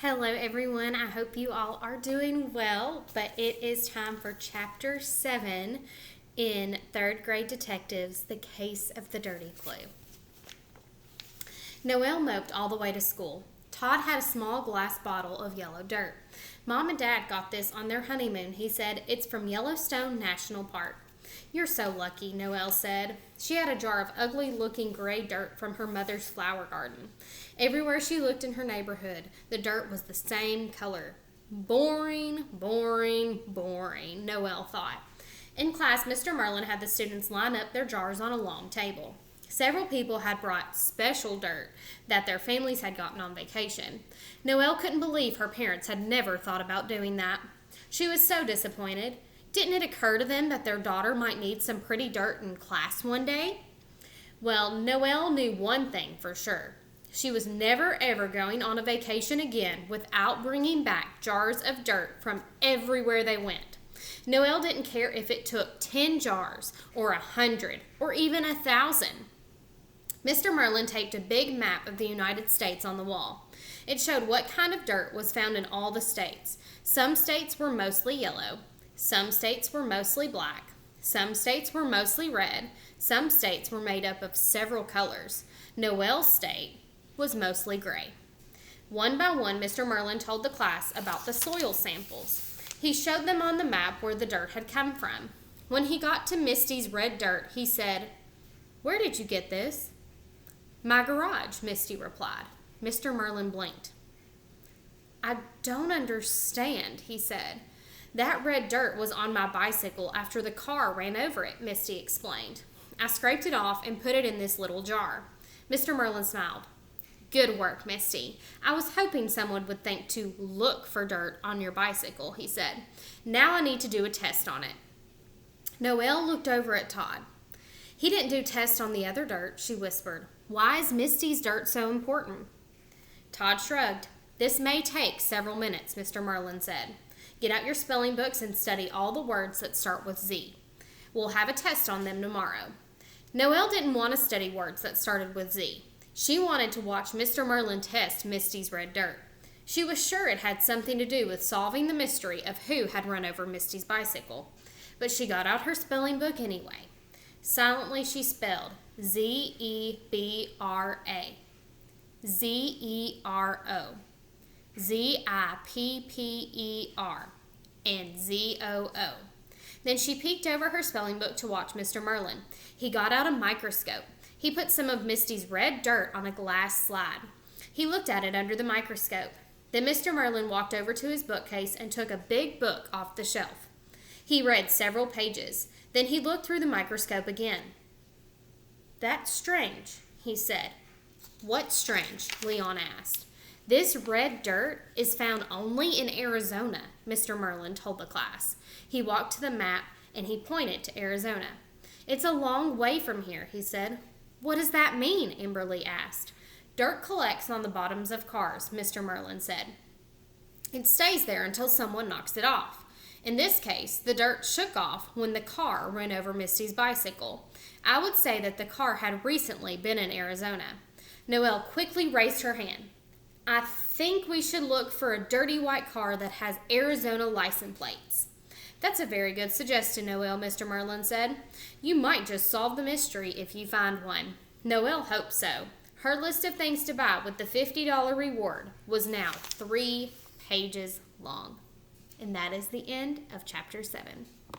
Hello, everyone. I hope you all are doing well, but it is time for Chapter 7 in third grade detectives, The Case of the Dirty Clue. Noelle moped all the way to school. Todd had a small glass bottle of yellow dirt. Mom and Dad got this on their honeymoon. He said, "It's from Yellowstone National Park." "You're so lucky," Noelle said. She had a jar of ugly-looking gray dirt from her mother's flower garden. Everywhere she looked in her neighborhood, the dirt was the same color. Boring, boring, boring, Noelle thought. In class, Mr. Merlin had the students line up their jars on a long table. Several people had brought special dirt that their families had gotten on vacation. Noelle couldn't believe her parents had never thought about doing that. She was so disappointed. Didn't it occur to them that their daughter might need some pretty dirt in class one day? Well, Noelle knew one thing for sure. She was never ever going on a vacation again without bringing back jars of dirt from everywhere they went. Noelle didn't care if it took 10 jars or 100 or even 1,000. Mr. Merlin taped a big map of the United States on the wall. It showed what kind of dirt was found in all the states. Some states were mostly yellow. Some states were mostly black. Some states were mostly red. Some states were made up of several colors. Noelle's state was mostly gray. One by one, Mr. Merlin told the class about the soil samples. He showed them on the map where the dirt had come from. When he got to Misty's red dirt, he said, "Where did you get this?" "My garage," Misty replied. Mr. Merlin blinked. "I don't understand," he said. "That red dirt was on my bicycle after the car ran over it," Misty explained. "I scraped it off and put it in this little jar." Mr. Merlin smiled. "Good work, Misty. I was hoping someone would think to look for dirt on your bicycle," he said. "Now I need to do a test on it." Noelle looked over at Todd. "He didn't do tests on the other dirt," she whispered. "Why is Misty's dirt so important?" Todd shrugged. "This may take several minutes," Mr. Merlin said. "Get out your spelling books and study all the words that start with Z. We'll have a test on them tomorrow." Noelle didn't want to study words that started with Z. She wanted to watch Mr. Merlin test Misty's red dirt. She was sure it had something to do with solving the mystery of who had run over Misty's bicycle. But she got out her spelling book anyway. Silently she spelled Zebra, Zero, Zipper, and Zoo. Then she peeked over her spelling book to watch Mr. Merlin. He got out a microscope. He put some of Misty's red dirt on a glass slide. He looked at it under the microscope. Then Mr. Merlin walked over to his bookcase and took a big book off the shelf. He read several pages. Then he looked through the microscope again. "That's strange," he said. "What's strange?" Leon asked. "This red dirt is found only in Arizona," Mr. Merlin told the class. He walked to the map and he pointed to Arizona. "It's a long way from here," he said. "What does that mean?" Amberly asked. "Dirt collects on the bottoms of cars," Mr. Merlin said. "It stays there until someone knocks it off. In this case, the dirt shook off when the car ran over Misty's bicycle. I would say that the car had recently been in Arizona." Noelle quickly raised her hand. "I think we should look for a dirty white car that has Arizona license plates." "That's a very good suggestion, Noelle," Mr. Merlin said. "You might just solve the mystery if you find one." Noelle hoped so. Her list of things to buy with the $50 reward was now 3 pages long. And that is the end of Chapter 7.